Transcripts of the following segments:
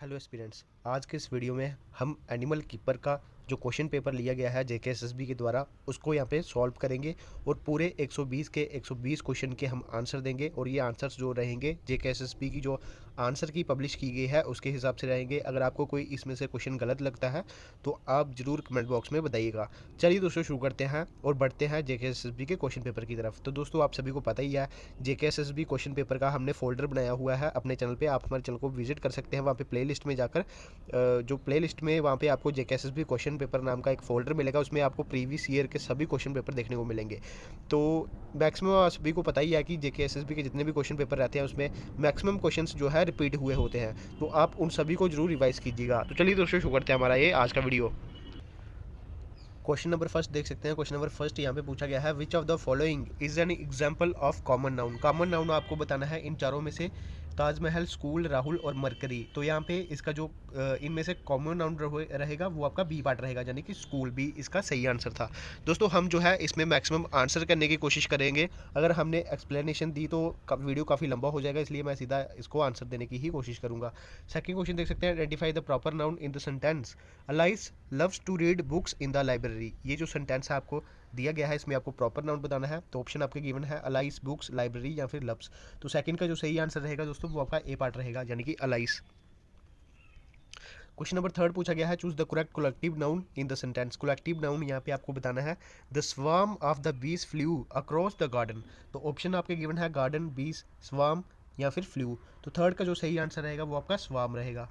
Hello aspirants, आज के इस वीडियो में हम एनिमल कीपर का जो क्वेश्चन पेपर लिया गया है जेकेएसएसबी के द्वारा उसको यहाँ पे सॉल्व करेंगे और पूरे 120 के 120 क्वेश्चन के हम आंसर देंगे। और ये आंसर्स जो रहेंगे जेकेएसएसबी की जो आंसर की पब्लिश की गई है उसके हिसाब से रहेंगे। अगर आपको कोई इसमें से क्वेश्चन गलत लगता है तो आप ज़रूर कमेंट बॉक्स में बताइएगा। चलिए दोस्तों, शुरू करते हैं और बढ़ते हैं जेकेएसएसबी के क्वेश्चन पेपर की तरफ। तो दोस्तों, आप सभी को पता ही है जेकेएसएसबी क्वेश्चन पेपर का हमने फोल्डर बनाया हुआ है अपने चैनल पे। आप हमारे चैनल को विजिट कर सकते हैं, वहाँ पे प्लेलिस्ट में जाकर जो प्लेलिस्ट में वहाँ पे आपको जेकेएसएसबी क्वेश्चन पेपर नाम का एक फोल्डर मिलेगा। उसमें आपको प्रीवियस ईयर के सभी क्वेश्चन पेपर देखने को मिलेंगे। तो मैक्सिमम आप सभी को पता ही है कि जेकेएसएसबी के जितने भी क्वेश्चन पेपर रहते हैं उसमें मैक्सिमम क्वेश्चंस जो है रिपीट हुए होते हैं, तो आप उन सभी को जरूर रिवाइज कीजिएगा। तो चलिए दोस्तों, शुरू करते हैं हमारा ये आज का वीडियो। क्वेश्चन नंबर फर्स्ट देख सकते हैं। क्वेश्चन नंबर फर्स्ट यहाँ पे पूछा गया है, which of the following is an example of common noun. Common noun आपको बताना है इन चारों में से ताजमहल, स्कूल, राहुल और मरकरी। तो यहाँ पे इसका जो इनमें से कॉमन नाउन रहेगा वो आपका बी पार्ट रहेगा, यानी कि स्कूल। बी इसका सही आंसर था। दोस्तों, हम जो है इसमें मैक्सिमम आंसर करने की कोशिश करेंगे। अगर हमने एक्सप्लेनेशन दी तो वीडियो काफ़ी लंबा हो जाएगा, इसलिए मैं सीधा इसको आंसर देने की ही कोशिश करूंगा। सेकंड क्वेश्चन देख सकते हैं, identify the proper noun in the sentence Alice loves to read books in the library. ये जो सेंटेंस है आपको दिया गया है, इसमें आपको प्रॉपर नाउन बताना है। तो ऑप्शन आपके गिवन है अलाइस, बुक्स, लाइब्रेरी या फिर लव्स। तो सेकंड का जो सही आंसर रहेगा दोस्तों वो आपका ए पार्ट रहेगा, यानी कि अलाइस। क्वेश्चन नंबर थर्ड पूछा गया है, choose the correct collective noun in the sentence. Collective noun यहाँ पे आपको बताना है, the swarm of the bees flu across the garden. तो ऑप्शन आपके गिवन है गार्डन, बीज, स्वार्म या फिर फ्लू। तो थर्ड का जो सही आंसर रहेगा वो आपका स्वार्म रहेगा।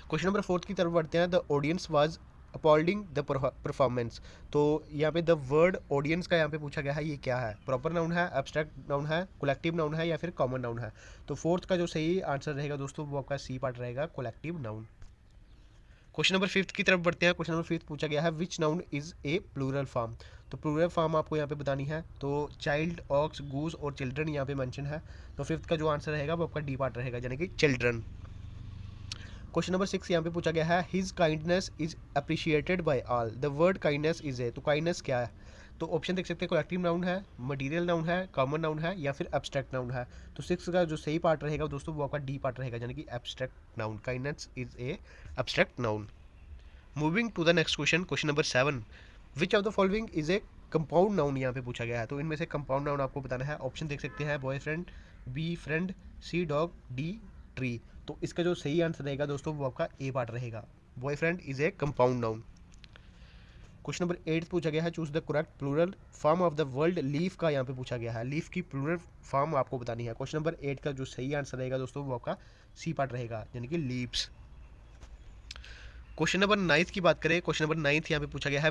क्वेश्चन नंबर फोर्थ की तरफ बढ़ते हैं, the audience was applauding the performance. तो यहाँ पे द वर्ड ऑडियंस का यहाँ पे पूछा गया है, ये क्या है? प्रॉपर नाउन है, एब्स्ट्रैक्ट नाउन है, कोलेक्टिव नाउन है या फिर कॉमन नाउन है? तो फोर्थ का जो सही आंसर रहेगा दोस्तों वो आपका सी पार्ट रहेगा, collective noun. Question number fifth की तरफ बढ़ते हैं। क्वेश्चन नंबर फिफ्थ पूछा गया है, which noun is a plural form. तो प्लूरल फॉर्म आपको यहाँ पे बतानी है। तो चाइल्ड, ऑक्स, गूस और चिल्ड्रन यहाँ पे मेंशन है। तो फिफ्थ का जो आंसर रहेगा वो आपका डी पार्ट रहेगा, यानी कि चिल्ड्रन। क्वेश्चन नंबर 6 यहाँ पे पूछा गया है, his kindness is appreciated by all. The word kindness is ए। तो काइंडनेस क्या है? तो ऑप्शन देख सकते हैं, कोलेक्टिव नाउन है, मटेरियल नाउन है, कॉमन नाउन है या फिर एब्स्ट्रैक्ट नाउन है। तो 6 का जो सही पार्ट रहेगा दोस्तों वो आपका डी पार्ट रहेगा, यानी कि abstract noun. Kindness is a abstract noun. Moving to the next question, question number 7, which of the following is a compound noun यहाँ पे पूछा गया है। तो इनमें से कंपाउंड नाउन आपको बताना है। ऑप्शन देख सकते हैं, boyfriend, B friend, C dog, D tree. तो इसका जो सही आंसर रहेगा दोस्तों वो आपका ए पार्ट रहेगा, boyfriend is a compound noun. Question number 8 पूछा गया है, choose the correct plural form of the world leaf का यहाँ पे पूछा गया है। लीफ की प्लूरल फॉर्म आपको बतानी है। क्वेश्चन नंबर 8 का जो सही आंसर रहेगा दोस्तों वो आपका सी पार्ट रहेगा, यानी कि लीव्स। क्वेश्चन नंबर 9 की बात करें, क्वेश्चन नंबर 9 यहाँ पे पूछा गया है,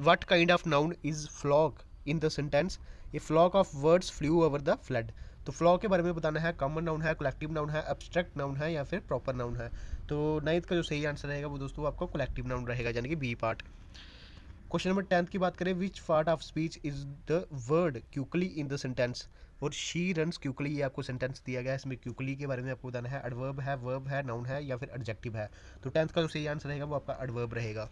what kind of noun is flock in the sentence a flock of words flew over the flood. तो फ्लॉक के बारे में बताना है, कॉमन नाउन है, कलेक्टिव नाउन है, एब्स्ट्रैक्ट नाउन है या फिर प्रॉपर नाउन है। तो 9 का जो सही आंसर रहेगा वो दोस्तों आपका कलेक्टिव नाउन रहेगा, यानी कि बी पार्ट। क्वेश्चन नंबर 10 की बात करें, which part of speech is the word quickly in the sentence. और शी रन्स क्यूकली, ये आपको सेंटेंस दिया गया है, इसमें क्यूकली के बारे में आपको बताना है। एडवर्ब है, वर्ब है, नाउन है या फिर एडजेक्टिव है। तो 10th का जो सही आंसर रहेगा वो आपका एडवर्ब रहेगा।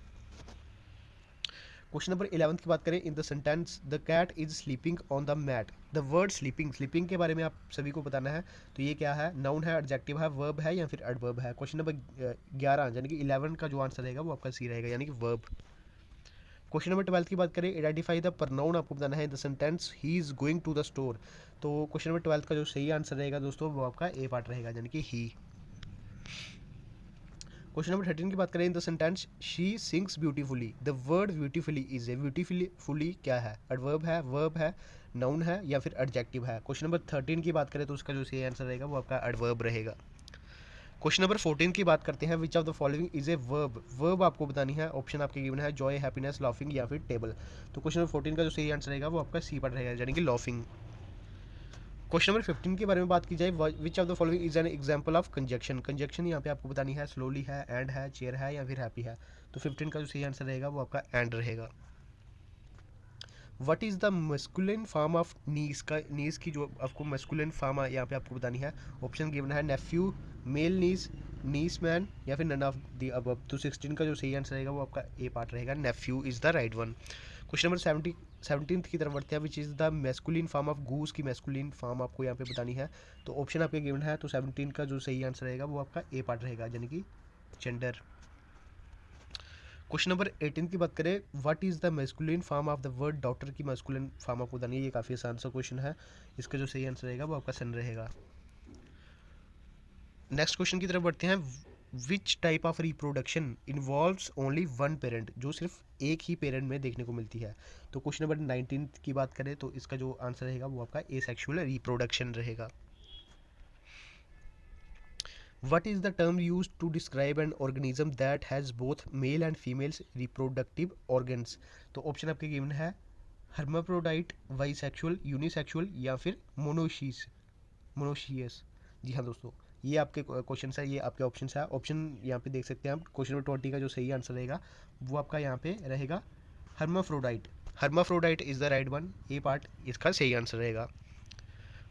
क्वेश्चन नंबर 11 की बात करें, in the sentence the cat is sleeping on the mat. The word sleeping, sleeping के बारे में आप सभी को बताना है। तो ये क्या है? नाउन है, एडजेक्टिव है, वर्ब है या फिर एडवर्ब है। क्वेश्चन नंबर 11 यानी कि 11 का जो आंसर रहेगा वो आपका सी रहेगा, यानी कि वर्ब। क्वेश्चन नंबर 12 की बात करें, आइडेंटिफाई द प्रनाउन आपको बताना है in the sentence he is going to the store. तो क्वेश्चन नंबर 12 का जो सही आंसर रहेगा दोस्तों वो आपका ए पार्ट रहेगा, यानी कि ही। क्वेश्चन नंबर 13 की बात करें, in the sentence she sings beautifully. The word beautifully is a. Beautifully क्या है? एडवर्ब है, वर्ब है, नाउन है या फिर एडजेक्टिव है। क्वेश्चन नंबर 13 की बात करें तो उसका जो सही आंसर रहेगा वो आपका एडवर्ब रहेगा। क्वेश्चन नंबर 14 की बात करते हैं, विच of the following is a verb. Verb आपको बतानी है। ऑप्शन आपके गिवन है, जॉय, हैप्पीनेस, लाफिंग या फिर टेबल। तो क्वेश्चन नंबर 14 का जो सही आंसर रहेगा वो आपका सी पार्ट रहेगा, यानी कि लाफिंग। क्वेश्चन नंबर 15 के बारे में बात की जाए, which of the following is an example of conjunction. Conjunction यहाँ पे आपको बतानी है, स्लोली है, एंड है, चेयर है या फिर हैप्पी है। तो 15 का जो सही आंसर रहेगा वो आपका एंड रहेगा। What is the masculine form of niece का, नीस की जो आपको मस्कुलिन फॉर्म यहाँ पे आपको बतानी है। ऑप्शन गिवन है, नेफ्यू, मेल नीस, नीस मैन या फिर नन ऑफ द अबव। तो 16 का जो सही आंसर रहेगा वो आपका ए पार्ट रहेगा, nephew is the right one. Question number 17th की तरफ बढ़ते हैं, which is the masculine form of goose की मैस्कुलिन फॉर्म आपको यहाँ पे बतानी है। तो ऑप्शन आपके गिवन है, तो 17 का जो सही आंसर रहेगा वो आपका ए पार्ट रहेगा, यानी कि जेंडर। क्वेश्चन नंबर 18 की बात करें, what is the masculine form of the word doctor की मैस्कुलिन फॉर्म आपको बतानी है। ये काफ़ी आसान सा क्वेश्चन है, इसका जो सही आंसर रहेगा वो आपका सन रहेगा। नेक्स्ट क्वेश्चन की तरफ बढ़ते हैं, which type of reproduction involves only one parent, जो सिर्फ एक ही पेरेंट में देखने को मिलती है। तो क्वेश्चन नंबर 19 की बात करें तो इसका जो आंसर रहेगा वो आपका एसेक्सुअल रिप्रोडक्शन रहेगा। What is the term used to describe an organism that has both male and female reproductive organs? तो ऑप्शन आपके गिवन है हर्माफ्रोडाइट, बाइसेक्सुअल, यूनिसेक्सुअल या फिर मोनोशियस। जी हाँ दोस्तों, ये आपके क्वेश्चन है, ये आपके ऑप्शन है। ऑप्शन यहाँ पे देख सकते हैं आप। क्वेश्चन नंबर 20 का जो सही आंसर रहेगा वो आपका यहाँ पे रहेगा hermaphrodite. Hermaphrodite is the right one, A part इसका सही आंसर रहेगा।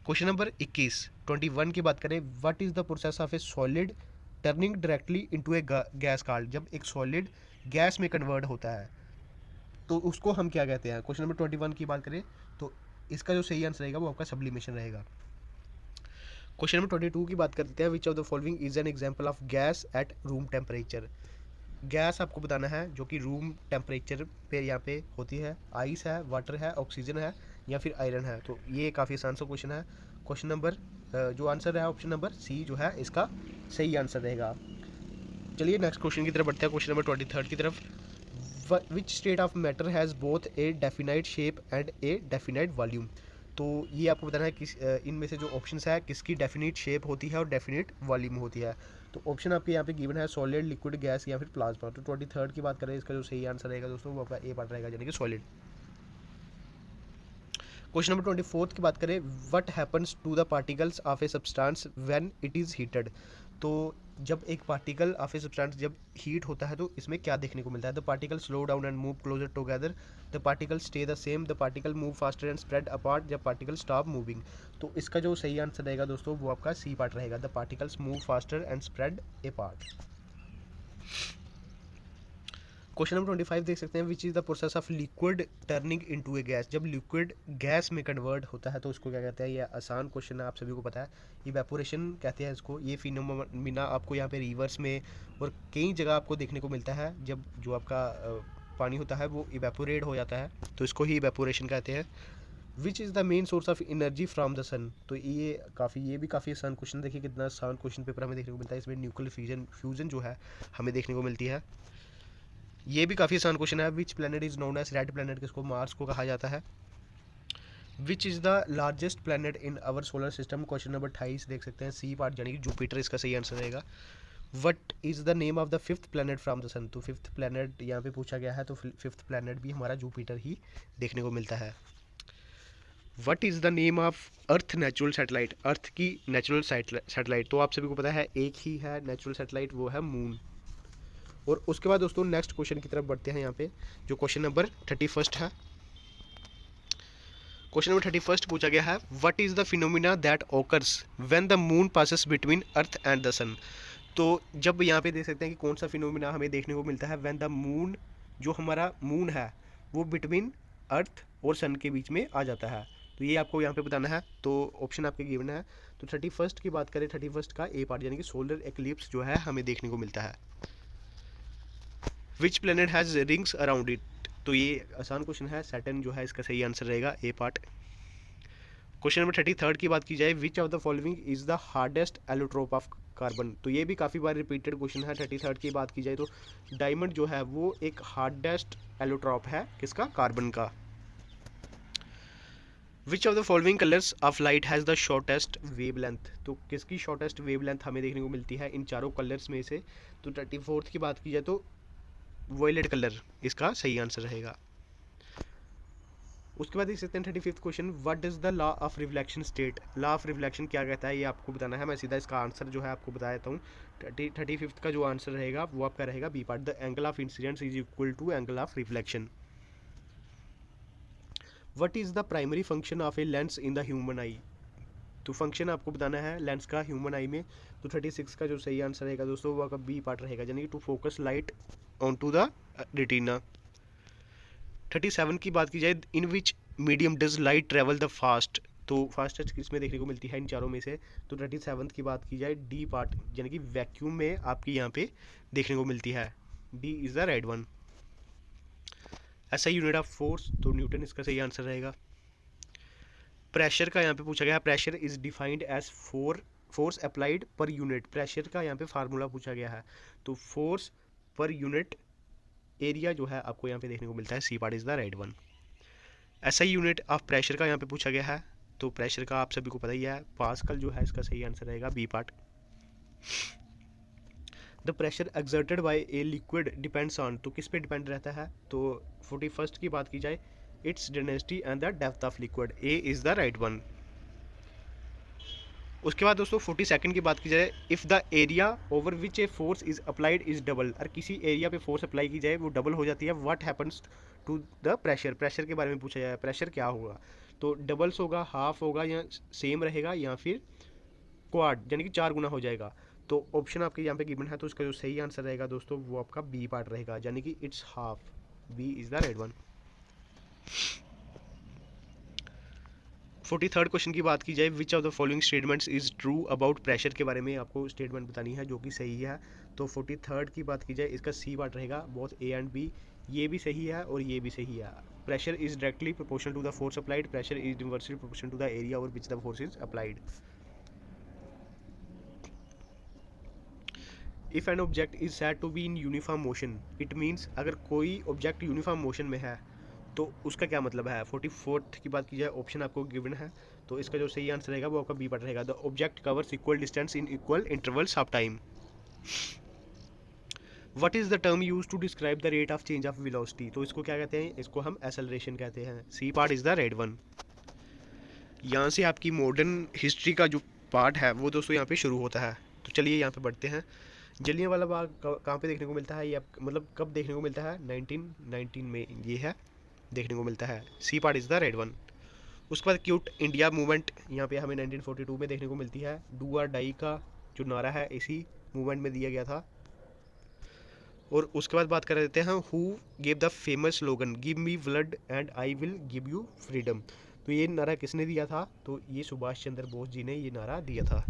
क्वेश्चन नंबर 21 की बात करें, what is the process of A solid turning directly into A gas called. जब एक सॉलिड गैस में कन्वर्ट होता है तो उसको हम क्या कहते हैं। क्वेश्चन नंबर 21 की बात करें तो इसका जो सही आंसर रहेगा वो आपका सब्लिमेशन रहेगा। क्वेश्चन नंबर 22 की बात करते हैं, विच of the following is an example of gas at room temperature. Gas आपको बताना है जो कि रूम टेम्परेचर पे यहाँ पे होती है। आइस है, वाटर है, ऑक्सीजन है या फिर आयरन है। तो ये काफ़ी आसान सा क्वेश्चन है। क्वेश्चन नंबर जो आंसर है ऑप्शन नंबर सी जो है इसका सही आंसर रहेगा। चलिए नेक्स्ट क्वेश्चन की तरफ बढ़ते हैं, क्वेश्चन नंबर 23 की तरफ, which state of matter has both A definite shape and A definite volume. तो ये आपको बताना है किस इनमें से जो ऑप्शंस है किसकी डेफिनेट शेप होती है और डेफिनेट वॉल्यूम होती है। तो ऑप्शन आपके यहाँ पे गिवन है सॉलिड, लिक्विड, गैस या फिर प्लाज्मा। तो 23 की बात करें इसका जो सही आंसर रहेगा दोस्तों वो आपका ए पार्ट रहेगा, यानी कि सॉलिड। क्वेश्चन नंबर 24 की बात करें, what happens to the particles of a substance when it is heated. तो जब एक पार्टिकल ऑफ ए सब्सटेंस जब हीट होता है तो इसमें क्या देखने को मिलता है। The particle slow down and move closer together, the particle stay the same, the particle move faster and spread apart, जब पार्टिकल स्टॉप मूविंग। तो इसका जो सही आंसर रहेगा दोस्तों वो आपका सी पार्ट रहेगा, the particles move faster and spread apart. Question number 25 देख सकते हैं, which is the process of liquid turning into A gas. जब लिक्विड गैस में कन्वर्ट होता है तो उसको क्या कहते हैं। ये आसान क्वेश्चन है, आप सभी को पता है, इवेपोरेशन कहते हैं इसको। ये फिनोमिना आपको यहाँ पे रिवर्स में और कई जगह आपको देखने को मिलता है। जब जो आपका पानी होता है वो इवेपोरेट हो जाता है तो इसको ही इवेपोरेशन कहते हैं। Which is the main source of energy from the sun. तो ये भी काफ़ी आसान क्वेश्चन, देखिए कितना आसान क्वेश्चन पेपर हमें देखने को मिलता है। इसमें न्यूक्लियर फ्यूजन जो है हमें देखने को मिलती है। ये भी काफ़ी आसान क्वेश्चन है। Which planet is known as red planet, किसको मार्स को कहा जाता है। Which is the largest planet in our solar system. Question number 28 देख सकते हैं, सी पार्ट यानी कि जुपिटर इसका सही आंसर रहेगा। What is the name of the fifth planet from the sun. तो फिफ्थ प्लैनेट यहाँ पे पूछा गया है, तो फिफ्थ प्लैनेट भी हमारा जुपिटर ही देखने को मिलता है। What is the name of earth natural satellite. Earth की नेचुरल सैटेलाइट तो आप सभी को पता है एक ही है नेचुरल सैटेलाइट, वो है मून। और उसके बाद दोस्तों नेक्स्ट क्वेश्चन की तरफ बढ़ते हैं। यहाँ पे जो क्वेश्चन नंबर 31 है, क्वेश्चन नंबर 31 पूछा गया है, what is the phenomena that occurs when the moon passes between earth and the sun. तो जब यहाँ पे देख सकते हैं कि कौन सा फिनोमिना हमें देखने को मिलता है, व्हेन द मून, जो हमारा मून है वो बिटवीन अर्थ और सन के बीच में आ जाता है। तो ये आपको यहाँ पे बताना है। तो ऑप्शन आपके गिवन है। तो 31 की बात करें, 31 का ए पार्ट यानी कि सोलर एक्लिप्स जो है हमें देखने को मिलता है। Which planet has rings around it. तो ये आसान क्वेश्चन है, सैटर्न जो है इसका सही आंसर रहेगा, ए पार्ट। क्वेश्चन नंबर 33 की बात की जाए, which of the following is the hardest allotrope of carbon. तो ये भी काफ़ी बार रिपीटेड क्वेश्चन है। 33 की बात की जाए तो डायमंड जो है वो एक हार्डेस्ट एलोट्रोप है, किसका, कार्बन का। विच of the following colours of light has the shortest wave length. तो किसकी शॉर्टेस्ट वेव लेंथ हमें देखने को मिलती है इन चारों कलर्स में से। तो 34 की बात की जाए तो वॉयलेट कलर इसका सही आंसर रहेगा। उसके बाद देख सकते हैं 35 question, what does the law of reflection state. Law of reflection क्या कहता है ये आपको बताना है। मैं सीधा इसका आंसर जो है आपको बता देता हूँ। 35 का जो आंसर रहेगा वो आपका रहेगा B part, the angle of incidence is equal to angle of reflection. What is the primary function of a lens in the human eye. तो फंक्शन आपको बताना है लेंस का ह्यूमन आई में। तो 36 का जो सही आंसर रहेगा दोस्तों वो बी पार्ट रहेगा, यानी कि to focus light on to the retina. 37 की बात की जाए, in which medium does light travel the fast, तो फास्टेस्ट किसमें देखने को मिलती है इन चारों में से, तो 37 की बात की जाए डी पार्ट यानी कि वैक्यूम में आपकी यहाँ पे देखने को मिलती है, D is the right one. ऐसा यूनिट ऑफ फोर्स, तो न्यूटन इसका सही आंसर रहेगा। प्रेशर का यहाँ पे पूछा गया है, pressure is defined as force applied per unit, pressure का यहाँ पे फार्मूला पूछा गया है, तो फोर्स पर यूनिट एरिया जो है आपको यहाँ पे देखने को मिलता है, C part is the right one. ऐसा ही यूनिट ऑफ प्रेशर का यहाँ पे पूछा गया है, तो प्रेशर का आप सभी को पता ही है, पास्कल जो है इसका सही आंसर रहेगा, B part. The pressure exerted by a liquid depends on, तो किस पे डिपेंड रहता है, तो 41 की बात की जाए, its density and the depth of liquid, A is the right one. उसके बाद दोस्तों 42 की बात की जाए, if the area over which a force is applied is double, और किसी एरिया पे फोर्स अप्लाई की जाए वो डबल हो जाती है, what happens to the pressure, pressure के बारे में पूछा जाए, प्रेशर क्या होगा, तो डबल्स होगा, हाफ होगा, या सेम रहेगा, या फिर क्वाड यानी कि 4 गुना हो जाएगा, तो ऑप्शन आपके यहाँ पे गिवन है, तो इसका जो सही आंसर रहेगा दोस्तों वो आपका बी पार्ट रहेगा, यानी कि it's half, B is the right one. 43rd question की बात की जाए, which of the following statements is true about pressure, के बारे में आपको स्टेटमेंट बतानी है जो कि सही है, तो 43rd की बात की जाए इसका सी पार्ट रहेगा, बोथ ए एंड बी, ये भी सही है और ये भी सही है। Pressure is directly proportional to the force applied, pressure is inversely proportional to the area over which the force is applied. If an object is said to be in uniform motion, it means अगर कोई object uniform motion में है तो उसका क्या मतलब है। 44th की बात की जाए, ऑप्शन आपको गिवन है, तो इसका जो सही आंसर रहेगा वो आपका बी पार्ट रहेगा, the object covers equal distance in equal intervals of time. What is the term use to describe the rate of change of velocity, तो इसको क्या कहते हैं, इसको हम एक्सेलरेशन कहते हैं, C part is the right one. यहाँ से आपकी मॉडर्न हिस्ट्री का जो पार्ट है वो दोस्तों यहाँ पे शुरू होता है, तो चलिए यहाँ पे बढ़ते हैं। जलियांवाला बाग कहाँ पे देखने को मिलता है, ये मतलब कब देखने को मिलता है, 1919 में ये है देखने को मिलता है, C part is the red one. उसके बाद क्यूट इंडिया मूवमेंट यहाँ पे हमें 1942 में देखने को मिलती है, डू और डाई का जो नारा है इसी मूवमेंट में दिया गया था। और उसके बाद बात कर देते हैं, who gave the famous slogan give me blood and I will give you freedom, तो ये नारा किसने दिया था, तो ये सुभाष चंद्र बोस जी ने ये नारा दिया था।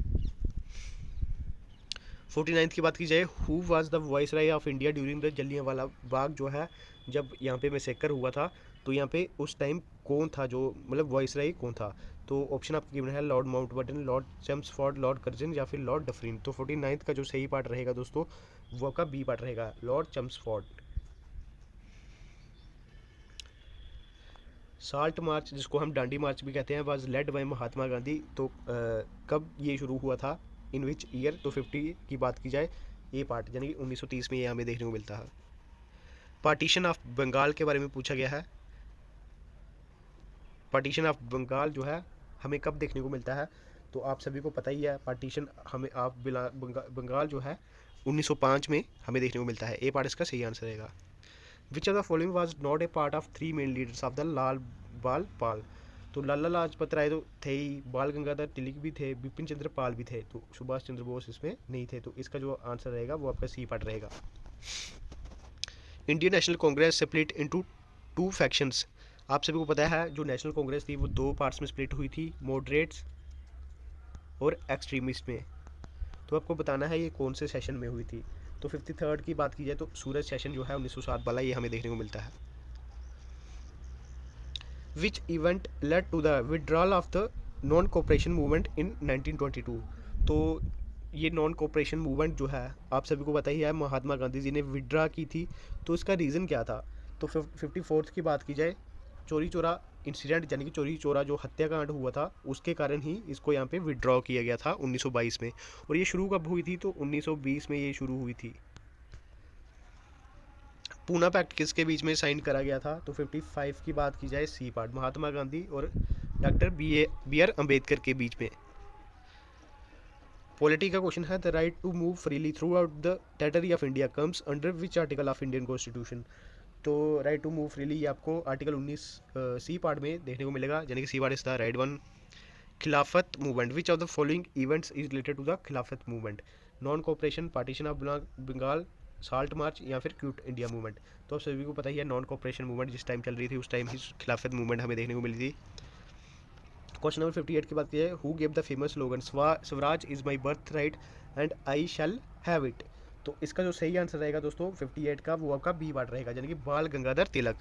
49th की बात की जाए, who was the viceroy of India during the Jallianwala Bagh, जो है जब यहाँ पे मैसेकर हुआ था तो यहाँ पे उस टाइम कौन था, जो मतलब वाइसराय कौन था, तो ऑप्शन आपको गिवन है, Lord Mountbatten, Lord Chelmsford, Lord Curzon या फिर लॉर्ड डफरिन, तो 49th का जो सही पार्ट रहेगा दोस्तों वो आपका बी पार्ट रहेगा, लॉर्ड चेम्सफोर्ड। साल्ट मार्च जिसको हम डांडी मार्च भी कहते हैं was led by Mahatma Gandhi, तो कब ये शुरू हुआ था, इन विच ईयर, तो 50 की बात की जाए ए पार्ट यानी कि 1930 में ये हमें देखने को मिलता है। पार्टीशन ऑफ बंगाल के बारे में पूछा गया है, पार्टीशन ऑफ बंगाल जो है हमें कब देखने को मिलता है, तो आप सभी को पता ही है, पार्टीशन हमें आप बंगाल जो है 1905 में हमें देखने को मिलता है, ए पार्ट इसका सही आंसर रहेगा। Which of the following was not a part of 3 main leaders of the Lal Bal Pal, तो लाला लाजपत राय तो थे ही, बाल गंगाधर तिलक भी थे, बिपिन चंद्र पाल भी थे, तो सुभाष चंद्र बोस इसमें नहीं थे, तो इसका जो आंसर रहेगा वो आपका सी पार्ट रहेगा। Indian national Congress split into 2 factions, आप सभी को पता है जो नेशनल कांग्रेस थी वो 2 पार्ट्स में स्प्लिट हुई थी, मॉडरेट्स और एक्सट्रीमिस्ट में, तो आपको बताना है ये कौन से सेशन में हुई थी, तो 53rd की बात की जाए तो सूरज सेशन जो है 1907 वाला ये हमें देखने को मिलता है। Which event led to the withdrawal of the non cooperation movement in 1922, तो ये नॉन कोऑपरेशन मूवमेंट जो है आप सभी को पता ही है, महात्मा गांधी जी ने विड्रा की थी, तो इसका रीज़न क्या था, तो 54th की बात की जाए, चोरी चोरा इंसिडेंट यानी कि चोरी चोरा जो हत्याकांड हुआ था उसके कारण ही इसको यहाँ पे विड्रॉ किया गया था 1922 में, और ये शुरू कब हुई थी, तो 1920 में ये शुरू हुई थी। पूना पैक्ट किसके बीच में साइन करा गया था, तो 55 की बात की जाए सी पार्ट, महात्मा गांधी और डॉक्टर बी आर अम्बेडकर के बीच में। पॉलिटी का क्वेश्चन है, the right to move freely throughout the territory of India comes under which article of Indian constitution, तो राइट टू मूव फ्रीली आपको आर्टिकल 19 सी पार्ट में देखने को मिलेगा, यानी कि C part is the right one. Khilafat movement, which of the following events is related to the Khilafat movement, non cooperation, partition of Bengal, salt march या फिर क्यूट इंडिया मूवमेंट। तो आप सभी को पता ही है नॉन कॉपरेशन मूवमेंट जिस टाइम चल रही थी उस टाइम ही खिलाफत मूवमेंट हमें देखने को मिली थी। क्वेश्चन नंबर 58 की बात की जाए, who gave the famous slogan Swaraj is my birth right and I shall have it. तो इसका जो सही आंसर रहेगा दोस्तों 58 का, वो आपका बी पार्ट रहेगा, यानी कि बाल गंगाधर तिलक।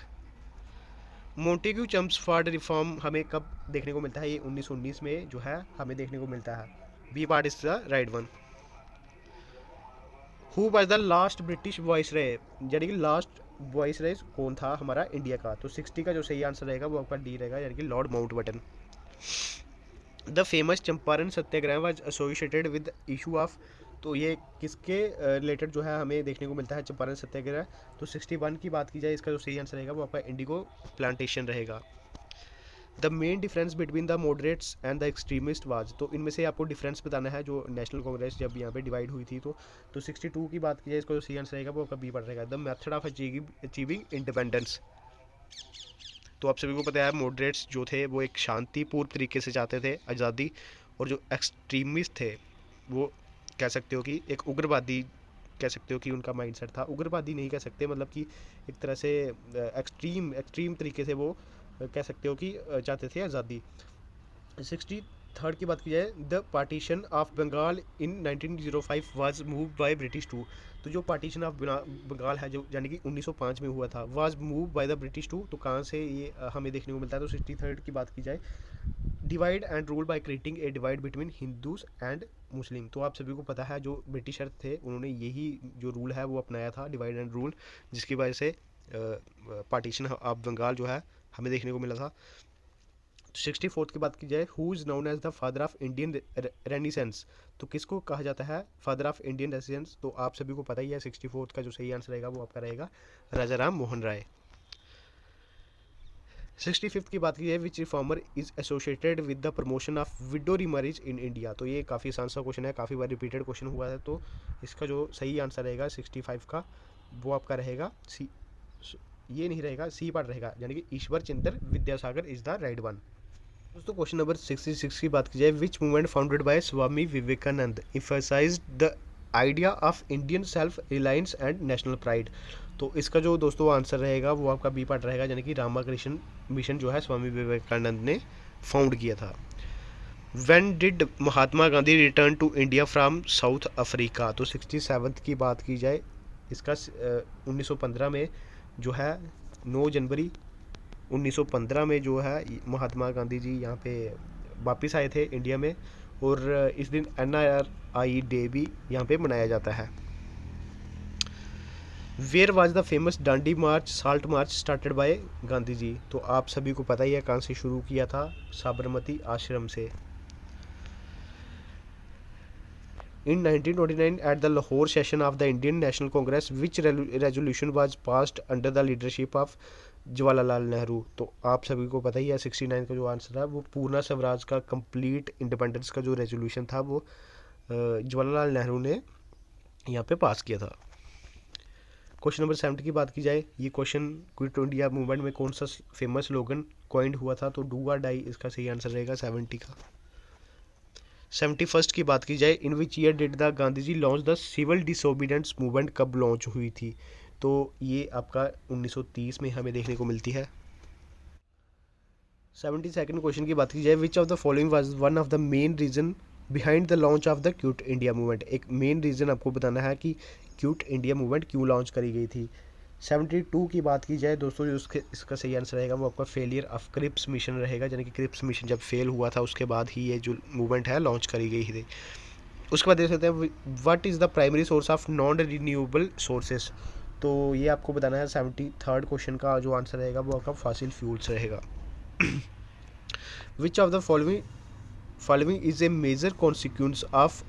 मोंटेग्यू चम्सफोर्ड रिफॉर्म हमें कब देखने को मिलता है, ये 1919 में जो है हमें देखने को मिलता है, B part is the right one. Who was the last British viceroy, यानी कि लास्ट वॉइसरॉय कौन था हमारा इंडिया का। तो 60 का जो सही आंसर रहेगा वो आपका डी रहेगा, यानी कि Lord Mountbatten. The famous Champaran Satyagraha was associated with issue of, तो ये किसके रिलेटेड जो है हमें देखने को मिलता है चंपारण सत्याग्रह। तो 61 की बात की जाए, इसका जो सही आंसर रहेगा वो आपका इंडिगो प्लांटेशन रहेगा। The main difference between the moderates and the extremist was, तो इनमें से आपको डिफरेंस बताना है जो नेशनल कांग्रेस जब यहाँ पे डिवाइड हुई थी। तो 62 की बात की जाए, इसका जो सही आंसर रहेगा वो आपका बी पड़ रहेगा, the method of achieving independence. तो आप सभी को पता है मॉडरेट्स जो थे वो एक शांतिपूर्ण तरीके से चाहते थे आज़ादी, और जो एक्सट्रीमिस्ट थे वो कह सकते हो कि एक उग्रवादी, कह सकते हो कि उनका माइंडसेट था, उग्रवादी नहीं कह सकते, मतलब कि एक तरह से एक्सट्रीम तरीके से वो कह सकते हो कि चाहते थे आज़ादी। 63 की बात की जाए, the partition of Bengal in 1905 was move by British to, तो जो पार्टीशन ऑफ बंगाल है जो यानी कि 1905 में हुआ था, was move by the British to, तो कहाँ से ये हमें देखने को मिलता है। तो 63 की बात की जाए, divide and rule by creating a divide between Hindus and Muslim. तो आप सभी को पता है जो ब्रिटिशर थे उन्होंने यही जो रूल है वो अपनाया था, डिवाइड एंड रूल, जिसकी वजह से पार्टीशन ऑफ बंगाल जो है हमें देखने को मिला था। 64 की बात की जाए, who is known as the father of Indian renaissance, तो किसको कहा जाता है फादर ऑफ इंडियन रेनेसेंस। तो आप सभी को पता ही है 64 का जो सही आंसर रहेगा वो आपका रहेगा राजा राम मोहन राय। 65 की बात की जाए, which reformer is associated with the promotion of widow remarriage in India. तो ये काफ़ी आसान सा क्वेश्चन है, काफ़ी बार रिपीटेड क्वेश्चन हुआ है। तो इसका जो सही आंसर रहेगा 65 का वो आपका रहेगा सी, ये नहीं रहेगा, सी पार्ट रहेगा, यानी कि Ishwar Chandra Vidyasagar is the right one. दोस्तों क्वेश्चन नंबर 66 की बात की जाए, which movement founded by Swami Vivekananda emphasized the idea of Indian self reliance and national pride. तो इसका जो दोस्तों आंसर रहेगा वो आपका बी पार्ट रहेगा, यानी कि रामाकृष्ण मिशन जो है स्वामी विवेकानंद ने फाउंड किया था। When did Mahatma Gandhi return to India from South Africa. तो 67 की बात की जाए, इसका 1915 में जो है 9 जनवरी 1915 में जो है महात्मा गांधी जी यहाँ पे वापस आए थे इंडिया में, और इस दिन NRI डे भी यहाँ पे मनाया जाता है। Where was the famous Dandi march salt march started by Gandhi ji. तो आप सभी को पता ही है कहाँ से शुरू किया था, साबरमती आश्रम से। In 1929 at the Lahore session of the Indian National Congress, which resolution was passed under the leadership of Jawaharlal Nehru. तो आप सभी को पता ही है 69 का जो आंसर है वो पूर्ण स्वराज का कंप्लीट इंडिपेंडेंस का जो रेजोल्यूशन था वो जवाहरलाल नेहरू ने यहाँ पे पास किया था। क्वेश्चन नंबर 70 की बात की जाए, ये क्वेश्चन क्विट इंडिया मूवमेंट में कौन सा फेमस स्लोगन कॉइंड हुआ था। तो डू और डाई इसका सही आंसर रहेगा 70 का। 71 की बात की जाए, in which year did the Gandhi ji launch the civil disobedience movement, कब लॉन्च हुई थी। तो ये आपका 1930 में हमें देखने को मिलती है। 72nd क्वेश्चन की बात की जाए, which of the following was one of the main reason behind the launch of the quit India movement. एक मेन रीज़न आपको बताना है कि क्यूट इंडिया मूवमेंट क्यों लॉन्च करी गई थी। 72 की बात की जाए दोस्तों, जो इसका सही आंसर रहेगा वो आपका फेलियर ऑफ क्रिप्स मिशन रहेगा, यानी कि क्रिप्स मिशन जब फेल हुआ था उसके बाद ही ये जो मूवमेंट है लॉन्च करी गई थी। उसके बाद देख सकते हैं, what is the primary source of non renewable sources. तो ये आपको बताना है 73rd क्वेश्चन का जो आंसर रहेगा वो आपका फॉसिल फ्यूल्स रहेगा। Which of the following is a major consequence of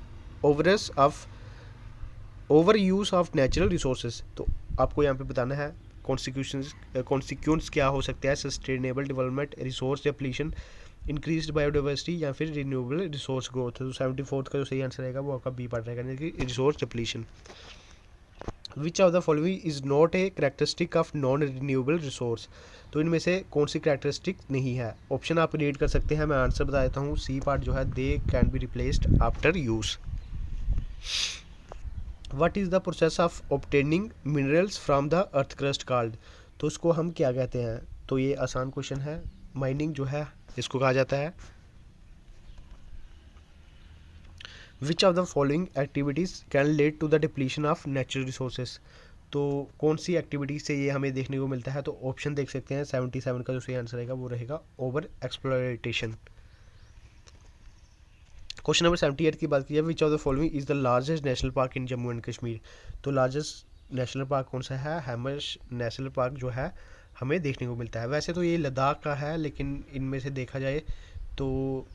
over use of natural resources. तो आपको यहाँ पे बताना है कॉन्सिक्वेंस क्या हो सकता है, sustainable development, resource depletion, increased biodiversity या फिर रिन्यूएबल रिसोर्स ग्रोथ। तो 74th का जो सही आंसर रहेगा वो आपका बी पार्ट रहेगा, यानी कि resource depletion. Which of the following is not a characteristic of non renewable resource. तो इनमें से कौन सी कैरेक्टरिस्टिक नहीं है। ऑप्शन आप रीड कर सकते हैं, मैं आंसर बता देता हूँ। सी पार्ट जो है, they can be replaced after use. What is the process of obtaining minerals from the earth crust called, तो उसको हम क्या कहते हैं। तो ये आसान क्वेश्चन है। माइनिंग जो है इसको कहा जाता है। Which of the following activities can lead to the depletion of natural resources, तो कौन सी एक्टिविटीज से ये हमें देखने को मिलता है। तो ऑप्शन देख सकते हैं 77 का जो सही आंसर रहेगा वो रहेगा ओवर एक्सप्लोरेटेशन। क्वेश्चन नंबर 78 की बात की जाए, which of the following is the largest national park in Jammu and Kashmir, तो लार्जेस्ट नेशनल पार्क कौन सा है। हैमर्स नेशनल पार्क जो है हमें देखने को मिलता है। वैसे तो ये लद्दाख का है, लेकिन इनमें से देखा जाए तो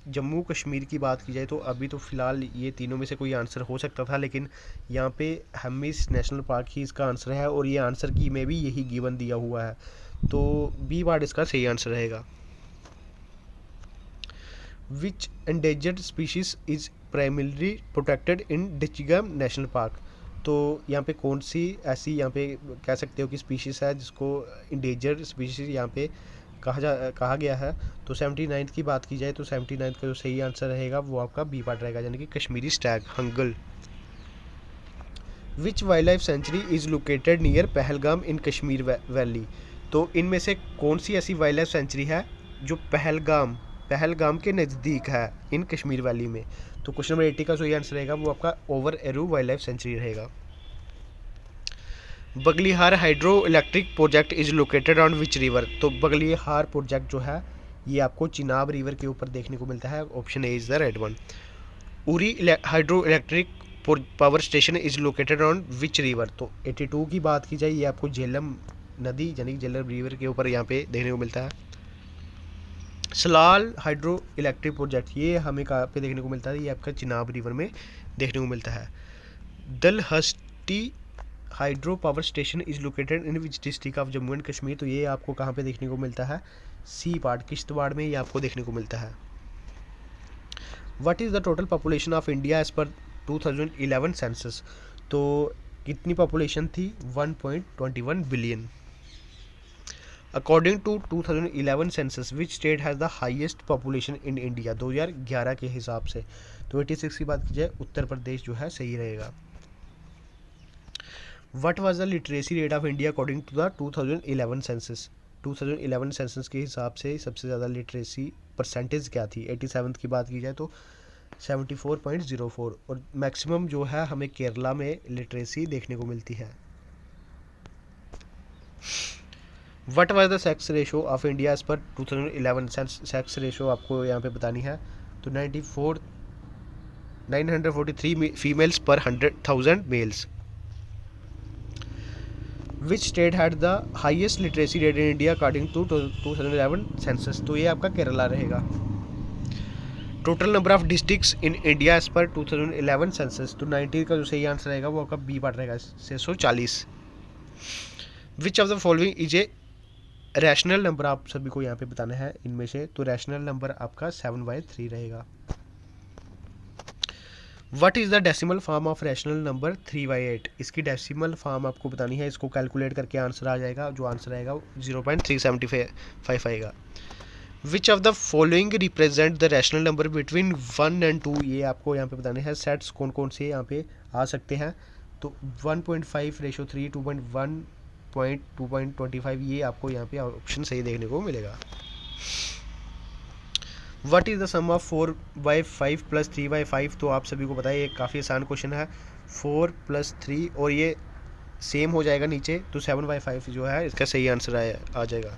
जम्मू कश्मीर की बात की जाए तो अभी तो फ़िलहाल ये तीनों में से कोई आंसर हो सकता था, लेकिन यहाँ पे हैमिस नेशनल पार्क ही इसका आंसर है, और ये आंसर की में भी यही गिवन दिया हुआ है, तो बी पार्ट इसका सही आंसर रहेगा। Which endangered species is primarily protected in Dachigam national park, तो यहाँ पे कौन सी ऐसी यहाँ पे कह सकते हो कि स्पीशीज़ है जिसको इंडेंजर्ड स्पीशीज़ यहाँ पे कहा गया है। तो 79 की बात की जाए तो 79 का जो सही आंसर रहेगा वो आपका बी पार्ट रहेगा, यानी कि Kashmiri Stag Hangal. Which wild life sanctuary is located near Pahalgam in Kashmir valley, तो इनमें से कौन सी ऐसी वाइल्ड लाइफ सेंचुरी है जो पहलगाम के नज़दीक है इन कश्मीर वैली में। तो क्वेश्चन नंबर 80 का सही आंसर रहेगा वो आपका ओवर एरू वाइल्ड लाइफ सेंचुरी रहेगा। Baglihar hydro electric project is located on which river, तो बगलिहार प्रोजेक्ट जो है ये आपको चिनाब रिवर के ऊपर देखने को मिलता है। Option A is the right one. Uri hydro electric power station is located on which river, तो 82 की बात की जाए ये आपको झेलम नदी यानी कि झेलम रिवर के ऊपर यहाँ पे देखने को मिलता है। सलाल हाइड्रो इलेक्ट्रिक प्रोजेक्ट ये हमें कहाँ पे देखने को मिलता है, ये आपका चिनाब रिवर में देखने को मिलता है। Dulhasti hydro power station is located in which district of Jammu and Kashmir, तो ये आपको कहाँ पे देखने को मिलता है, सी पार्ट किश्तवाड़ में ये आपको देखने को मिलता है। What is the total population of India as per 2011 census, तो कितनी पॉपुलेशन थी 1.21 billion. According to 2011 census which state has the highest population in India, 2011 के हिसाब से। तो 86 की बात की जाए उत्तर प्रदेश जो है सही रहेगा। What was the literacy rate of India according to the 2011 census, 2011 census के हिसाब से सबसे ज़्यादा लिटरेसी परसेंटेज क्या थी। 87 की बात की जाए तो 74.04, और मैक्सिमम जो है हमें केरला में लिटरेसी देखने को मिलती है। What was the sex ratio of India as per 2011, sex ratio आपको यहाँ पे बतानी है। तो 943 फीमेल्स पर 100,000 males. Which state had the highest literacy rate in India according to 2011 census, तो ये आपका केरला रहेगा। Total number of districts in India as per 2011 census, तो 90 का जो सही आंसर रहेगा वो आपका बी पार्ट रहेगा 640। विच of the following is a rational number, आप सभी को यहाँ पे बताना है इनमें से, तो रैशनल नंबर आपका 7/3 रहेगा। What is the decimal form of rational number 3/8, इसकी डेसिमल फॉर्म आपको बतानी है, इसको कैलकुलेट करके आंसर आ जाएगा, जो आंसर आएगा 0.375 आएगा। विच of the following represent the rational number between 1 and 2, ये आपको यहाँ पे बताने हैं। सेट्स कौन कौन से यहाँ पे आ सकते हैं, तो 1.5:3, 2.1, 2.25 ये आपको यहाँ पे ऑप्शन सही देखने को मिलेगा। What is the sum of 4/5 + 3/5, तो आप सभी को पता है ये काफ़ी आसान क्वेश्चन है। 4 + 3 और ये सेम हो जाएगा नीचे, तो 7/5 जो है इसका सही आंसर आ जाएगा।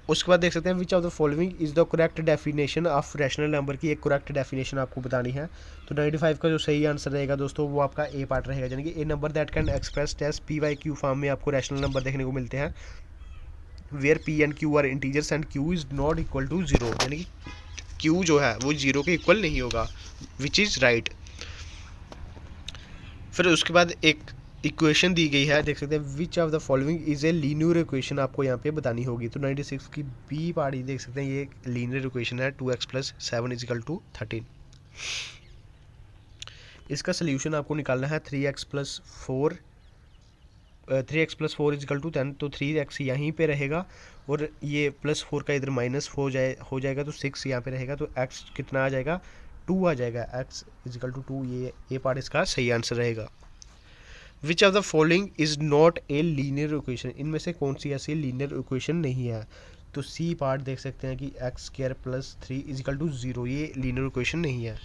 उसके बाद देख सकते हैं विच of the following is the correct definition of rational number की एक करेक्ट डेफिनेशन आपको बतानी है। तो 95 का जो सही आंसर रहेगा दोस्तों वो आपका ए पार्ट रहेगा, यानी कि a number that can express as PYQ form में आपको रैशनल नंबर देखने को मिलते हैं, where P and Q are integers and Q is not equal to 0, यानी कि Q जो है वो 0 के इक्वल नहीं होगा, विच इज़ राइट। फिर उसके बाद एक इक्वेशन दी गई है, देख सकते हैं विच of the following is a linear equation आपको यहाँ पे बतानी होगी। तो 96 की बी पार्ट देख सकते हैं ये लीनियर इक्वेशन है, 2x + 7 = 13। इसका सोल्यूशन आपको निकालना है 3x + 4 = 10, तो 3x यहीं पे रहेगा और ये +4 का इधर माइनस हो जाएगा, तो 6 यहाँ पे रहेगा, तो x कितना आ जाएगा 2 आ जाएगा, x इजिकल टू 2, ये पार्ट इसका सही आंसर रहेगा। Which of the following is not a linear equation, इनमें से कौन सी ऐसी लीनियर इक्वेशन नहीं है? तो सी पार्ट देख सकते हैं कि x square plus 3 equal to 0, ये लीनियर इक्वेशन नहीं है।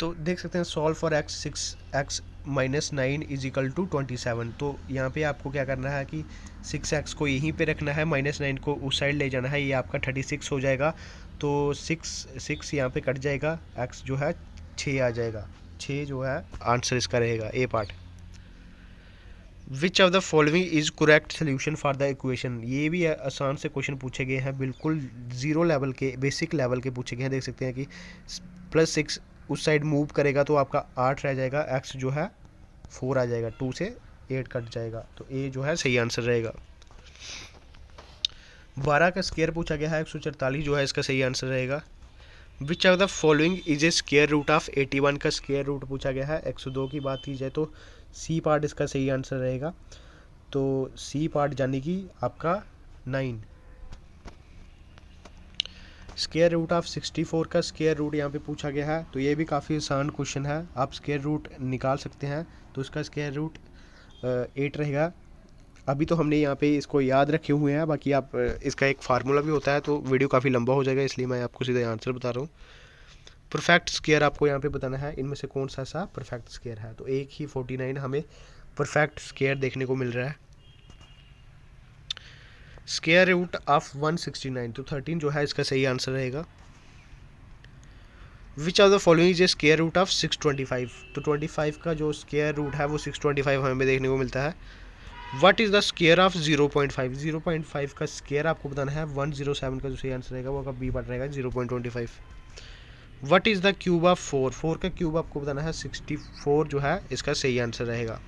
तो देख सकते हैं solve for x 6x minus 9 equal to 27। तो यहाँ पे आपको क्या करना है कि 6x को यहीं पे रखना है, माइनस 9 को उस साइड ले जाना है, ये आपका 36 हो जाएगा। तो 6 यहाँ पे कट जाएगा, x जो है 6 आ जाएगा, 6 जो है आंसर इसका रहेगा, A part. Which of the following is correct solution for the equation, ये भी आसान से क्वेश्चन पूछे गए हैं, बिल्कुल जीरो लेवल के, बेसिक लेवल के पूछे गए हैं। देख सकते हैं कि +6 उस साइड मूव करेगा तो आपका 8 रह जाएगा, x जो है 4 आ जाएगा, 2 से 8 कट जाएगा, तो ए जो है सही आंसर रहेगा। 12 का स्क्वायर पूछा गया है, 144 जो है इसका सही आंसर रहेगा। Which of the following is a square root of 81 का स्क्वायर रूट पूछा गया है। 102 की बात की जाए तो सी पार्ट इसका सही आंसर रहेगा, तो सी पार्ट यानी कि आपका 9। स्क्वायर रूट ऑफ 64 का स्क्वायर रूट यहाँ पे पूछा गया है, तो ये भी काफ़ी आसान क्वेश्चन है, आप स्क्वायर रूट निकाल सकते हैं। तो इसका स्क्वायर रूट 8 रहेगा। अभी तो हमने यहाँ पे इसको याद रखे हुए हैं, बाकी आप इसका एक फार्मूला भी होता है, तो वीडियो काफ़ी लंबा हो जाएगा, इसलिए मैं आपको सीधा आंसर बता रहा हूँ। परफेक्ट स्क्वायर आपको यहाँ पे बताना है, इनमें से कौन सा सा परफेक्ट स्क्वायर है। तो एक ही 49 हमें परफेक्ट स्क्वायर देखने को मिल रहा है। स्क्वायर रूट ऑफ 169, तो 13 जो है इसका सही आंसर रहेगा। Which of the following is a square root of 625, तो 25 का जो स्क्वायर रूट है वो 625 हमें देखने को मिलता है। What is the square of 0.5, 0.5 का स्क्वायर आपको बताना है। 107 का जो सही आंसर रहेगा वो आपका बी पार्ट रहेगा, 0.25। What is the cube of 4, 4 का क्यूब आपको बताना है, 64 जो है इसका सही आंसर रहेगा।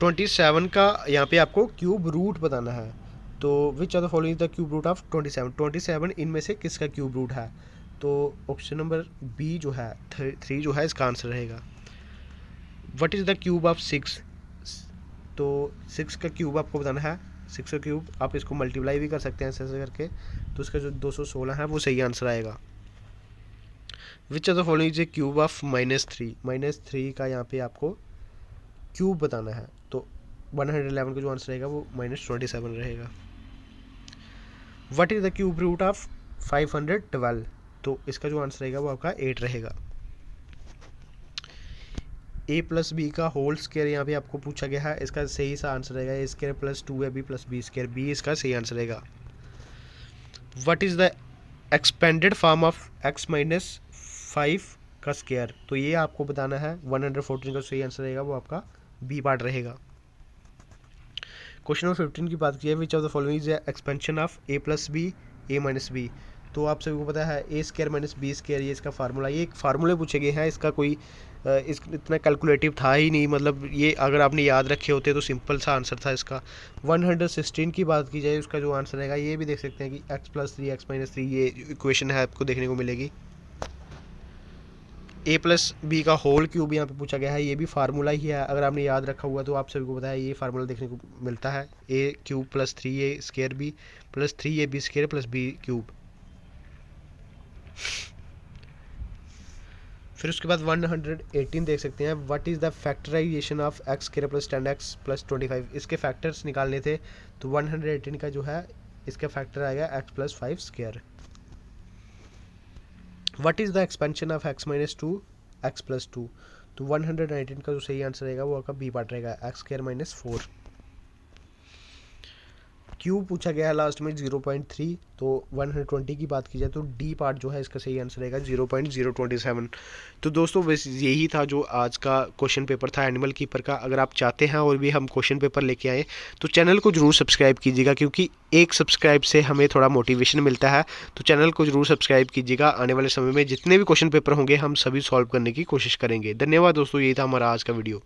27 का यहाँ पे आपको क्यूब रूट बताना है, तो which of the following the cube root of 27, 27 इनमें से किसका क्यूब रूट है? तो ऑप्शन नंबर बी जो है 3 जो है इसका आंसर रहेगा। What is the cube of 6, तो 6 का क्यूब आपको बताना है। 6 का क्यूब आप इसको मल्टीप्लाई भी कर सकते हैं ऐसे ऐसे करके, तो इसका जो 216 है वो सही आंसर आएगा। विच of the following is A cube of -3, -3 का यहाँ पे आपको क्यूब बताना है, तो 111 का जो आंसर रहेगा वो -27 रहेगा। What is the cube root of 512, तो इसका जो आंसर रहेगा वो आपका 8 रहेगा। a प्लस बी का होल स्क्वायर यहाँ पे आपको पूछा गया है, इसका सही सा आंसर रहेगा a square plus 2ab plus B square, B इसका सही आंसर रहेगा। What is the expanded form of x minus 5 का स्क्वायर, तो ये आपको बताना है। 114 का सही आंसर रहेगा वो आपका बी पार्ट रहेगा। क्वेश्चन नंबर 15 की बात की है, which of the following is expansion of a plus B a minus B, तो आप सभी को पता है a square minus B square, ये इसका फार्मूला, ये एक फार्मूले पूछे गए हैं, इसका कोई इस इतना कैलकुलेटिव था ही नहीं, मतलब ये अगर आपने याद रखे होते तो सिंपल सा आंसर था इसका। 116 की बात की जाए उसका जो आंसर रहेगा, ये भी देख सकते हैं कि x प्लस 3 x माइनस 3 ये इक्वेशन है आपको देखने को मिलेगी। a प्लस बी का होल क्यूब यहाँ पे पूछा गया है, ये भी फार्मूला ही है, अगर आपने याद रखा हुआ तो आप सभी को पता है ये फार्मूला देखने को मिलता है। a cube plus 3a square B plus 3ab square plus b cube. फिर उसके बाद 118 देख सकते हैं, what is the factorization of x square plus 10x plus 25, इसके फैक्टर्स निकालने थे, तो 118 का जो है इसका फैक्टर आएगा x plus 5 square. What is the expansion of x minus 2 x plus 2, तो 119 का जो सही आंसर रहेगा वो आपका बी पार्ट रहेगा, x स्क्वायर माइनस 4। क्यूब पूछा गया है लास्ट में 0.3, तो 120 की बात की जाए तो डी पार्ट जो है इसका सही आंसर रहेगा 0.027। तो दोस्तों बस यही था जो आज का क्वेश्चन पेपर था एनिमल कीपर का। अगर आप चाहते हैं और भी हम क्वेश्चन पेपर लेके आए तो चैनल को जरूर सब्सक्राइब कीजिएगा, क्योंकि एक सब्सक्राइब से हमें थोड़ा मोटिवेशन मिलता है, तो चैनल को जरूर सब्सक्राइब कीजिएगा। आने वाले समय में जितने भी क्वेश्चन पेपर होंगे हम सभी सॉल्व करने की कोशिश करेंगे। धन्यवाद दोस्तों, यही था हमारा आज का वीडियो।